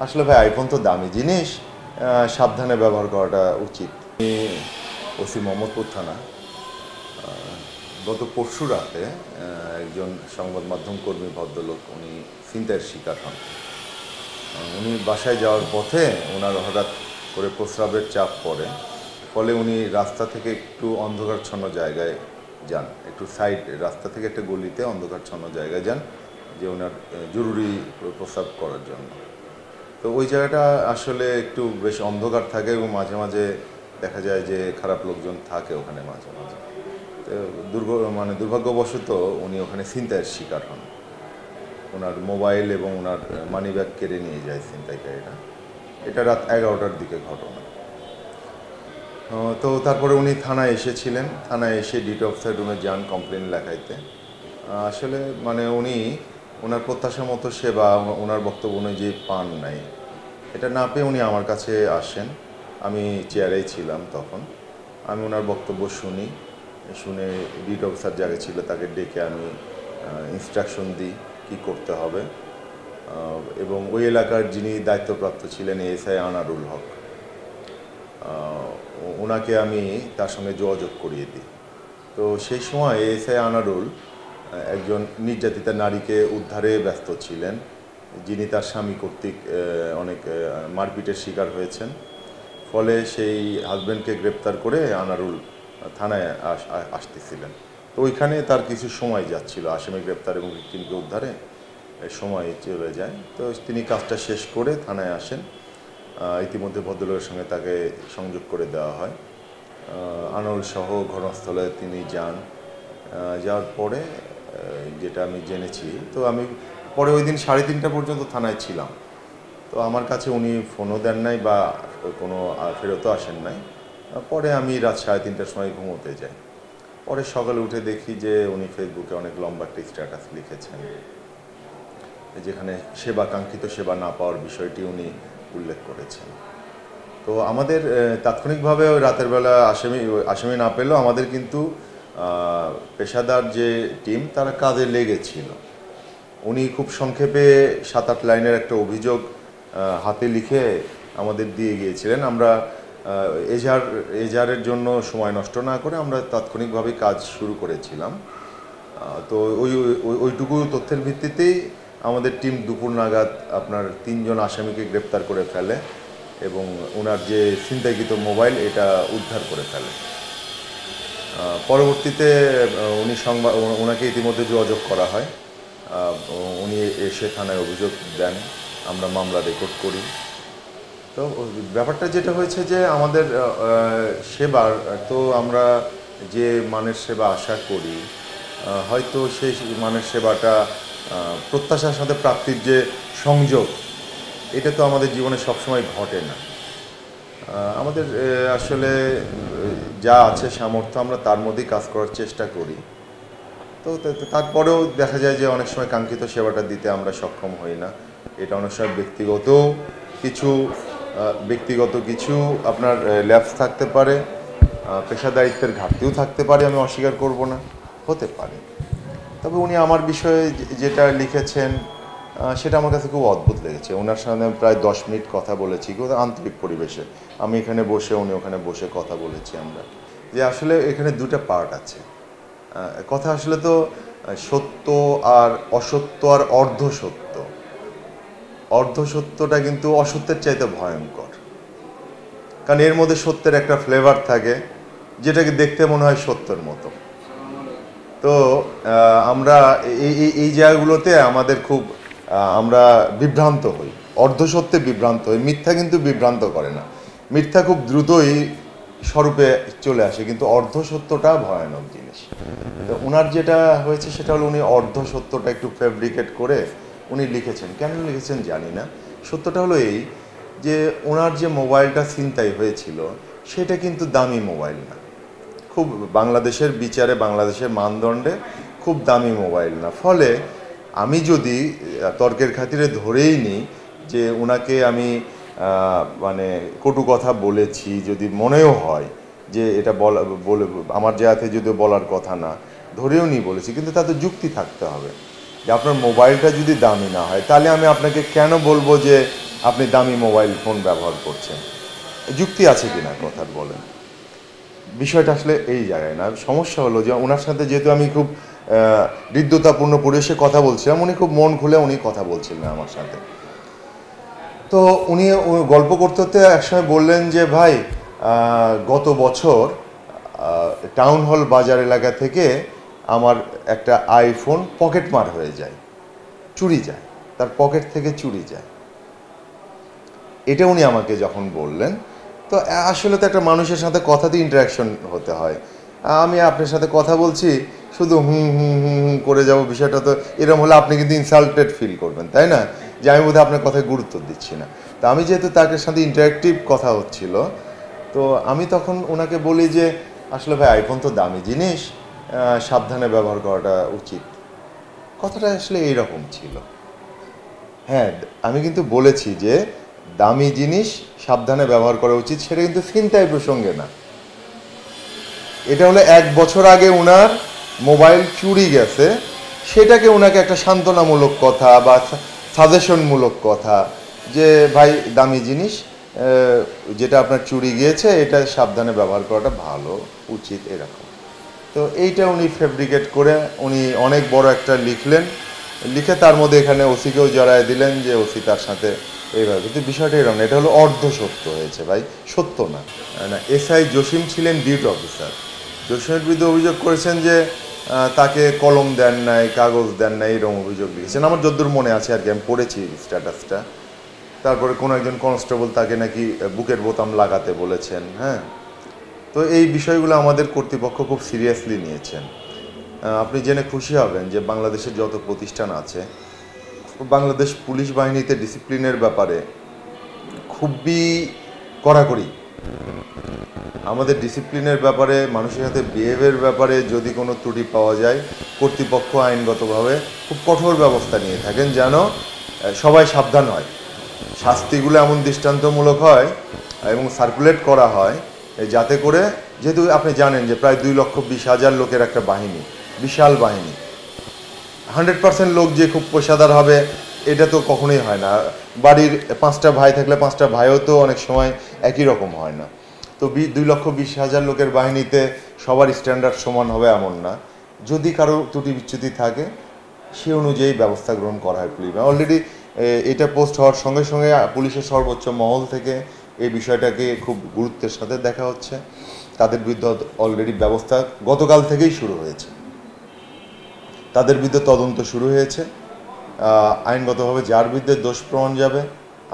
আসলে ভাই আইফোন তো দামি জিনিস, সাবধানে ব্যবহার করাটা উচিত। আমি ওসি মোহাম্মদপুর থানা। গত পরশু রাতে একজন সংবাদ মাধ্যম কর্মী ভদ্রলোক উনি ছিনতাইয়ের শিকার হন। উনি বাসায় যাওয়ার পথে ওনার হঠাৎ করে প্রস্রাবের চাপ পড়ে, ফলে উনি রাস্তা থেকে একটু অন্ধকারচ্ছন্ন জায়গায় যান, একটু সাইড রাস্তা থেকে একটা গলিতে অন্ধকারচ্ছন্ন জায়গায় যান যে ওনার জরুরি প্রস্রাব করার জন্য। তো ওই জায়গাটা আসলে একটু বেশ অন্ধকার থাকে এবং মাঝে মাঝে দেখা যায় যে খারাপ লোকজন থাকে ওখানে মাঝে মাঝে। তো দুর্ভাগ্যবশত উনি ওখানে ছিনতাইয়ের শিকার হন। ওনার মোবাইল এবং ওনার মানি ব্যাগ কেড়ে নিয়ে যায় ছিনতাইকারীরা। এটা রাত 11টার দিকে ঘটনা। তো তারপরে উনি থানায় এসেছিলেন, থানায় এসে ডিউটি অফিসার রুমে যান কমপ্লেন লেখাইতে। আসলে উনি ওনার প্রত্যাশা মতো সেবা ওনার বক্তব্য অনুযায়ী পান নাই। এটা না পেয়ে উনি আমার কাছে আসেন। আমি চেয়ারেই ছিলাম তখন। আমি ওনার বক্তব্য শুনে ডিউটি অফিসার যাকে ছিল তাকে ডেকে আমি ইনস্ট্রাকশন দিই কী করতে হবে। এবং ওই এলাকার যিনি দায়িত্বপ্রাপ্ত ছিলেন এএসআই আনারুল হক, ওনাকে আমি তার সঙ্গে যোগাযোগ করিয়ে দিই। তো সেই সময় এএসআই আনারুল একজন নির্যাতিতা নারীকে উদ্ধারে ব্যস্ত ছিলেন, যিনি তার স্বামী কর্তৃক অনেক মারপিটের শিকার হয়েছেন। ফলে সেই হাজব্যান্ডকে গ্রেপ্তার করে আনারুল থানায় আসতেছিলেন। তো ওইখানে তার কিছু সময় যাচ্ছিল, আসামি গ্রেপ্তার এবং ভিকটিমকে উদ্ধারে সময় চলে যায়। তো তিনি কাজটা শেষ করে থানায় আসেন। ইতিমধ্যে ভদ্রলোকের সঙ্গে তাকে সংযোগ করে দেওয়া হয়। আনারুল সহ ঘটনাস্থলে তিনি যান। যাওয়ার পরে যেটা আমি জেনেছি, তো আমি পরে ওই দিন 3:30 পর্যন্ত থানায় ছিলাম। তো আমার কাছে উনি ফোনও দেন নাই বা কোনো ফেরতও আসেন নাই। পরে আমি রাত 3:30টার সময় ঘুমোতে যাই। পরে সকালে উঠে দেখি যে উনি ফেসবুকে অনেক লম্বা একটা স্ট্যাটাস লিখেছেন, যেখানে কাঙ্ক্ষিত সেবা না পাওয়ার বিষয়টি উনি উল্লেখ করেছেন। তো আমাদের তাৎক্ষণিকভাবে ওই রাতের বেলা আসামি না পেলেও আমাদের কিন্তু পেশাদার যে টিম তারা কাজে লেগেছিল। উনি খুব সংক্ষেপে 7-8 লাইনের একটা অভিযোগ হাতে লিখে আমাদের দিয়ে গিয়েছিলেন। আমরা এজাহারের জন্য সময় নষ্ট না করে আমরা তাৎক্ষণিকভাবে কাজ শুরু করেছিলাম। তো ওইটুকু তথ্যের ভিত্তিতেই আমাদের টিম দুপুর নাগাদ আপনার 3 জন আসামিকে গ্রেপ্তার করে ফেলে এবং ওনার যে ছিনতাইকৃত মোবাইল এটা উদ্ধার করে ফেলে। পরবর্তীতে ওনাকে ইতিমধ্যে যোগাযোগ করা হয়। উনি এসে থানায় অভিযোগ দেন, আমরা মামলা রেকর্ড করি। তো ব্যাপারটা যেটা হয়েছে যে আমাদের সেবার তো আমরা যে মানের সেবা আশা করি, হয়তো সেই মানের সেবাটা প্রত্যাশার সাথে প্রাপ্তির যে সংযোগ, এটা তো আমাদের জীবনে সবসময় ঘটে না। আমাদের আসলে যা আছে সামর্থ্য আমরা তার মধ্যেই কাজ করার চেষ্টা করি। তো তারপরেও দেখা যায় যে অনেক সময় কাঙ্ক্ষিত সেবাটা দিতে আমরা সক্ষম হই না। এটা অনেক সময় ব্যক্তিগত কিছু আপনার ল্যাপস থাকতে পারে, পেশাদারিত্বের ঘাটতিও থাকতে পারে, আমি অস্বীকার করব না, হতে পারে। তবে উনি আমার বিষয়ে যেটা লিখেছেন সেটা আমার কাছে খুব অদ্ভুত লেগেছে। ওনার সঙ্গে প্রায় 10 মিনিট কথা বলেছি, খুব আন্তরিক পরিবেশে। আমি এখানে বসে, উনি ওখানে বসে কথা বলেছি আমরা। যে আসলে এখানে দুটা পার্ট আছে। কথা আসলে তো সত্য আর অসত্য আর অর্ধসত্য। অর্ধসত্যটা কিন্তু অসত্যের চাইতে ভয়ঙ্কর, কারণ এর মধ্যে সত্যের একটা ফ্লেভার থাকে যেটাকে দেখতে মনে হয় সত্যের মতো। তো আমরা এই জায়গাগুলোতে আমাদের খুব আমরা বিভ্রান্ত হই, অর্ধসত্যে বিভ্রান্ত হই। মিথ্যা কিন্তু বিভ্রান্ত করে না, মিথ্যা খুব দ্রুতই স্বরূপে চলে আসে, কিন্তু অর্ধসত্যটা ভয়ানক জিনিস। তো ওনার যেটা হয়েছে সেটা হলো উনি অর্ধসত্যটা একটু ফেব্রিকেট করে উনি লিখেছেন। কেন লিখেছেন জানি না। সত্যটা হলো এই যে ওনার যে মোবাইলটা ছিনতাই হয়েছিল সেটা কিন্তু দামি মোবাইল না, খুব বাংলাদেশের বিচারে, বাংলাদেশের মানদণ্ডে খুব দামি মোবাইল না। ফলে আমি যদি তর্কের খাতিরে ধরেই নিই যে ওনাকে আমি কটু কথা বলেছি, যদি মনেও হয় যে এটা বলে আমার জায়গাতে যদিও বলার কথা না, ধরেও নিই বলেছি, কিন্তু তাতে যুক্তি থাকতে হবে। যে আপনার মোবাইলটা যদি দামি না হয় তাহলে আমি আপনাকে কেন বলবো যে আপনি দামি মোবাইল ফোন ব্যবহার করছেন। যুক্তি আছে কিনা কথার বলেন? বিষয়টা আসলে এই জায়গায় না, সমস্যা হলো যে ওনার সাথে যেহেতু আমি খুব হৃদ্যতাপূর্ণ পরিবেশে কথা বলছিলাম, উনি খুব মন খুলে উনি কথা বলছিলেন আমার সাথে। তো উনি গল্প করতে করতে একসময় বললেন যে ভাই, গত বছর টাউন হল বাজার এলাকা থেকে আমার একটা আইফোন পকেট মার হয়ে যায়, চুরি যায়, তার পকেট থেকে চুরি যায়। এটা উনি আমাকে যখন বললেন, তো আসলে তো একটা মানুষের সাথে কথাতে ইন্টারাকশন হতে হয়। আমি আপনার সাথে কথা বলছি, শুধু হুম হুম হুম হুম করে যাব, বিষয়টা তো এরকম হলে আপনি কিন্তু ইনসাল্টেড ফিল করবেন, তাই না? যে আমি বোধহয় আপনার কথায় গুরুত্ব দিচ্ছি না। তো আমি যেহেতু তার সাথে ইন্টারাক্টিভ কথা হচ্ছিল, তো আমি তখন ওনাকে বলি যে আসলে ভাই, আইফোন তো দামি জিনিস, সাবধানে ব্যবহার করাটা উচিত। কথাটা আসলে এইরকম ছিল। হ্যাঁ, আমি কিন্তু বলেছি যে দামি জিনিস সাবধানে ব্যবহার করা উচিত, সেটা কিন্তু ছিনতাই প্রসঙ্গে না। এটা হলো 1 বছর আগে ওনার মোবাইল চুরি গেছে, সেটাকে ওনাকে একটা সান্ত্বনামূলক কথা বা সাজেশনমূলক কথা, যে ভাই দামি জিনিস যেটা আপনার চুরি গিয়েছে, এটা সাবধানে ব্যবহার করাটা ভালো, উচিত, এরকম। তো এইটা উনি ফেব্রিকেট করে উনি অনেক বড় একটা লিখলেন, লিখে তার মধ্যে এখানে ওসিকেও জড়ায় দিলেন যে ওসি তার সাথে এইভাবে। কিন্তু বিষয়টা এরকম না, এটা হলো অর্ধ সত্য হয়েছে ভাই, সত্য না। না, এসআই জসিম ছিলেন ডিউটি অফিসার। জসিমের বিরুদ্ধে অভিযোগ করেছেন যে তাকে কলম দেন নাই, কাগজ দেন নাই, এরকম অভিযোগ লিখেছেন। আমার যদ্দূর মনে আছে আর কি, আমি পড়েছি স্ট্যাটাসটা। তারপরে কোনো একজন কনস্টেবল তাকে নাকি বুকের বোতাম লাগাতে বলেছেন। হ্যাঁ, তো এই বিষয়গুলো আমাদের কর্তৃপক্ষ খুব সিরিয়াসলি নিয়েছেন। আপনি জেনে খুশি হবেন যে বাংলাদেশের যত প্রতিষ্ঠান আছে, বাংলাদেশ পুলিশ বাহিনীতে ডিসিপ্লিনের ব্যাপারে খুবই কড়াকড়ি। আমাদের ডিসিপ্লিনের ব্যাপারে, মানুষের সাথে বিহেভের ব্যাপারে যদি কোনো ত্রুটি পাওয়া যায়, কর্তৃপক্ষ আইনগতভাবে খুব কঠোর ব্যবস্থা নিয়ে থাকেন, যেন সবাই সাবধান হয়। শাস্তিগুলো এমন দৃষ্টান্তমূলক হয় এবং সার্কুলেট করা হয় যাতে করে, যেহেতু আপনি জানেন যে প্রায় 2,20,000 লোকের একটা বাহিনী, বিশাল বাহিনী, 100% লোক যে খুব পেশাদার হবে এটা তো কখনোই হয় না। বাড়ির 5টা ভাই থাকলে 5টা ভাইও তো অনেক সময় একই রকম হয় না। তো 2,20,000 লোকের বাহিনীতে সবার স্ট্যান্ডার্ড সমান হবে এমন না। যদি কারো ত্রুটি বিচ্যুতি থাকে, সে অনুযায়ী ব্যবস্থা গ্রহণ করা হয় পুলিশ। অলরেডি এটা পোস্ট হওয়ার সঙ্গে সঙ্গে পুলিশের সর্বোচ্চ মহল থেকে এই বিষয়টাকে খুব গুরুত্বের সাথে দেখা হচ্ছে। তাদের বিরুদ্ধে অলরেডি ব্যবস্থা গতকাল থেকেই শুরু হয়েছে, তাদের বিরুদ্ধে তদন্ত শুরু হয়েছে। আইনগতভাবে যার বিরুদ্ধে দোষ প্রমাণ যাবে,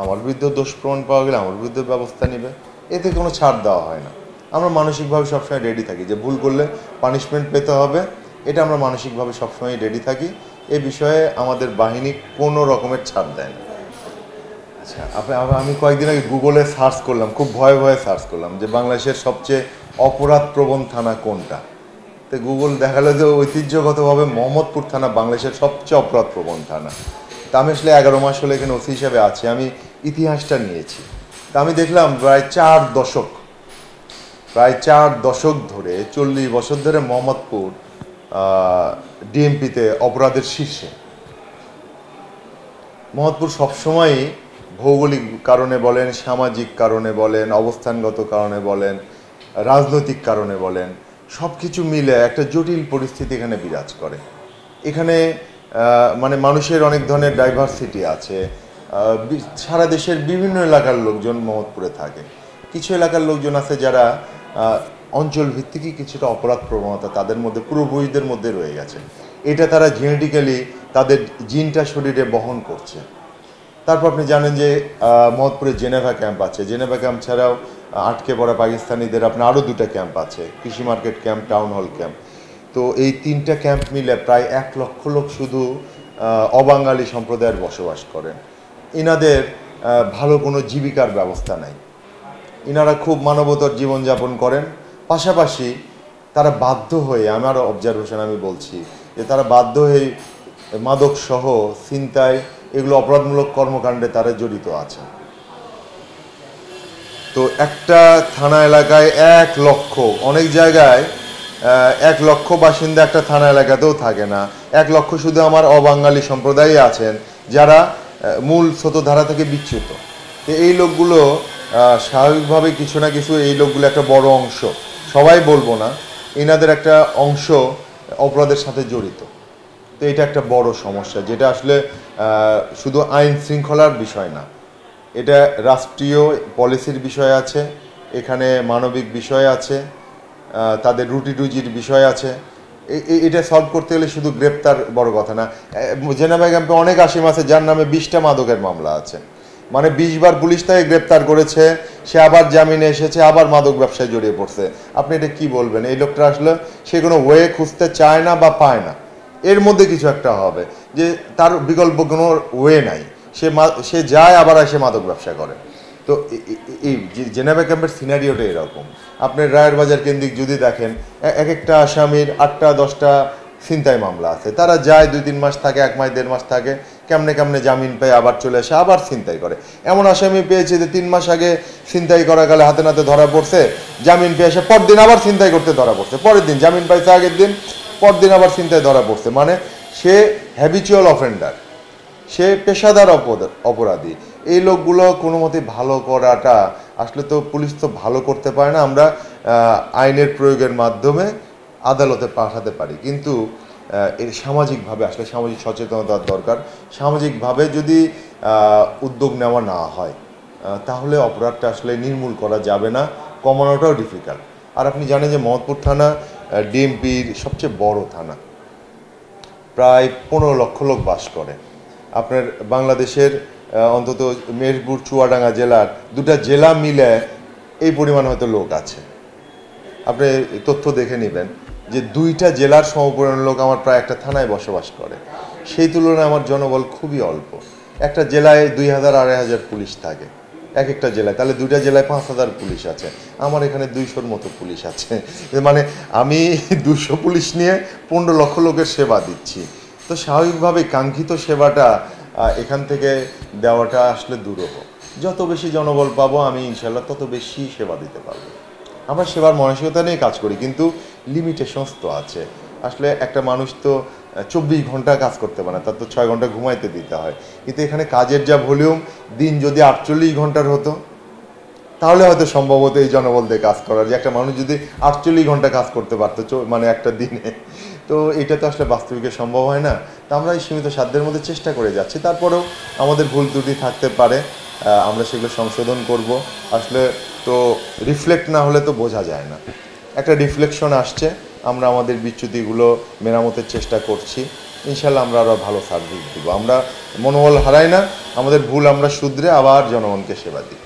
আমার বিরুদ্ধেও দোষ প্রমাণ পাওয়া গেলে আমার বিরুদ্ধে ব্যবস্থা নেবে, এতে কোনো ছাড় দেওয়া হয় না। আমরা মানসিকভাবে সবসময় রেডি থাকি যে ভুল করলে পানিশমেন্ট পেতে হবে, এটা আমরা মানসিকভাবে সবসময় রেডি থাকি। এ বিষয়ে আমাদের বাহিনী কোনো রকমের ছাড় দেয় না। আচ্ছা, আমি কয়েকদিন আগে গুগলে সার্চ করলাম, খুব ভয়ে ভয়ে সার্চ করলাম যে বাংলাদেশের সবচেয়ে অপরাধপ্রবণ থানা কোনটা। তো গুগল দেখালো যে ঐতিহ্যগতভাবে মোহাম্মদপুর থানা বাংলাদেশের সবচেয়ে অপরাধপ্রবণ থানা। তা আমি আসলে 11 মাস হলে এখানে ওসি হিসাবে আছি, আমি ইতিহাসটা নিয়েছি। তা আমি দেখলাম প্রায় 4 দশক ধরে, 40 বছর ধরে মোহাম্মদপুর ডিএমপিতে অপরাধের শীর্ষে। মোহাম্মদপুর সবসময়ই ভৌগোলিক কারণে বলেন, সামাজিক কারণে বলেন, অবস্থানগত কারণে বলেন, রাজনৈতিক কারণে বলেন, সব কিছু মিলে একটা জটিল পরিস্থিতি এখানে বিরাজ করে। এখানে মানে মানুষের অনেক ধরনের ডাইভার্সিটি আছে। সারা দেশের বিভিন্ন এলাকার লোকজন মোহাম্মদপুরে থাকে। কিছু এলাকার লোকজন আছে যারা অঞ্চল ভিত্তিকই কিছুটা অপরাধ প্রবণতা তাদের মধ্যে, পূর্বপুরুষদের মধ্যে রয়ে গেছে। এটা তারা জেনেটিক্যালি তাদের জিনটা শরীরে বহন করছে। তারপর আপনি জানেন যে মোহাম্মদপুরে জেনেভা ক্যাম্প আছে। জেনেভা ক্যাম্প ছাড়াও আটকে পড়া পাকিস্তানিদের আপনার আরও 2টা ক্যাম্প আছে, কৃষি market camp, town hall camp. তো এই 3টা ক্যাম্প মিলে প্রায় 1 লক্ষ লোক শুধু অবাঙালি সম্প্রদায়ের বসবাস করেন। ইনাদের ভালো কোনো জীবিকার ব্যবস্থা নাই, ইনারা খুব মানবতর জীবনযাপন করেন। পাশাপাশি তারা বাধ্য হয়ে, আমার অবজারভেশন আমি বলছি যে তারা বাধ্য হয়ে মাদকসহ ছিনতাই, এগুলো অপরাধমূলক কর্মকাণ্ডে তারা জড়িত আছে। তো একটা থানা এলাকায় 1 লক্ষ, অনেক জায়গায় 1 লক্ষ বাসিন্দা একটা থানা এলাকাতেও থাকে না। 1 লক্ষ শুধু আমার অবাঙালি সম্প্রদায় আছেন যারা মূল স্রোতধারা থেকে বিচ্যুত। তো এই লোকগুলো স্বাভাবিকভাবে কিছু না কিছু, এই লোকগুলো একটা বড় অংশ, সবাই বলবো না, এনাদের একটা অংশ অপরাধের সাথে জড়িত। তো এটা একটা বড় সমস্যা, যেটা আসলে শুধু আইন শৃঙ্খলার বিষয় না, এটা রাষ্ট্রীয় পলিসির বিষয় আছে, এখানে মানবিক বিষয় আছে, তাদের রুটি রুজির বিষয় আছে। এটা সলভ করতে গেলে শুধু গ্রেপ্তার বড় কথা না। জেনেভা ক্যাম্পে অনেক আসামি আছে যার নামে 20টা মাদকের মামলা আছে, মানে 20 বার পুলিশ তাকে গ্রেপ্তার করেছে, সে আবার জামিনে এসেছে, আবার মাদক ব্যবসায় জড়িয়ে পড়ছে। আপনি এটা কি বলবেন? এই লোকটা আসলে সে কোনো ওয়ে খুঁজতে চায় না বা পায় না, এর মধ্যে কিছু একটা হবে যে তার বিকল্প কোনো ওয়ে নাই, সে যায় আবার এসে মাদক ব্যবসা করে। তো এই জেনেভা ক্যাম্পের সিনারিওটা এরকম। আপনি রায়ের বাজার কেন্দ্রিক যদি দেখেন, এক একটা আসামির 8টা 10টা ছিনতাই মামলা আছে, তারা যায় 2-3 মাস থাকে, 1 মাস 1.5 মাস থাকে, কেমনে কেমনে জামিন পেয়ে আবার চলে আসে, আবার ছিনতাই করে। এমন আসামি পেয়েছে যে 3 মাস আগে ছিনতাই করা গেলে হাতে নাতে ধরা পড়ছে, জামিন পেয়ে এসে পরদিন আবার ছিনতাই করতে ধরা পড়ছে, পরের দিন জামিন পাইছে আগের দিন, পরদিন আবার ছিনতাই ধরা পড়ছে। মানে সে হ্যাবিচুয়াল অফেন্ডার, সে পেশাদার অপরাধী। এই লোকগুলো কোনো মতে ভালো করাটা আসলে, তো পুলিশ তো ভালো করতে পারে না, আমরা আইনের প্রয়োগের মাধ্যমে আদালতে পাঠাতে পারি, কিন্তু এর সামাজিকভাবে আসলে সামাজিক সচেতনতার দরকার। সামাজিকভাবে যদি উদ্যোগ নেওয়া না হয় তাহলে অপরাধটা আসলে নির্মূল করা যাবে না, কমানোটাও ডিফিকাল্ট। আর আপনি জানেন যে মোহাম্মদপুর থানা ডিএমপির সবচেয়ে বড় থানা, প্রায় 15 লক্ষ লোক বাস করে। আপনার বাংলাদেশের অন্তত মেহেরপুর চুয়াডাঙ্গা জেলার 2টা জেলা মিলে এই পরিমাণ হয়তো লোক আছে। আপনি তথ্য দেখে নেবেন যে 2টা জেলার সমপরিমাণ লোক আমার প্রায় একটা থানায় বসবাস করে। সেই তুলনায় আমার জনবল খুবই অল্প। একটা জেলায় 2000-2500 পুলিশ থাকে এক একটা জেলায়, তাহলে 2টা জেলায় 5000 পুলিশ আছে। আমার এখানে 200-র মতো পুলিশ আছে, মানে আমি 200 পুলিশ নিয়ে 15 লক্ষ লোকের সেবা দিচ্ছি। তো স্বাভাবিকভাবে কাঙ্ক্ষিত সেবাটা এখান থেকে দেওয়াটা আসলে দুরূহ। যত বেশি জনবল পাবো আমি ইনশাল্লাহ তত বেশি সেবা দিতে পারবো। আমরা সেবার মানসিকতা নিয়ে কাজ করি, কিন্তু লিমিটেশনস তো আছে। আসলে একটা মানুষ তো 24 ঘন্টা কাজ করতে পারে না, তার তো 6 ঘন্টা ঘুমাইতে দিতে হয়। কিন্তু এখানে কাজের যা ভলিউম, দিন যদি 48 ঘন্টার হতো তাহলে হয়তো সম্ভবত এই জনবল দিয়ে কাজ করার, যে একটা মানুষ যদি 48 ঘন্টা কাজ করতে পারতো মানে একটা দিনে, তো এটা তো আসলে বাস্তবিকে সম্ভব হয় না। তো আমরা এই সীমিত সাধ্যের মধ্যে চেষ্টা করে যাচ্ছি, তারপরেও আমাদের ভুল ত্রুটি থাকতে পারে, আমরা সেগুলো সংশোধন করব। আসলে তো রিফ্লেক্ট না হলে তো বোঝা যায় না। একটা রিফ্লেকশন আসছে, আমরা আমাদের বিচ্যুতিগুলো মেরামতের চেষ্টা করছি, ইনশাল্লাহ আমরা আরও ভালো সার্ভিস দেবো। আমরা মনোবল হারাই না, আমাদের ভুল আমরা শুধরে আবার জনগণকে সেবা দিই।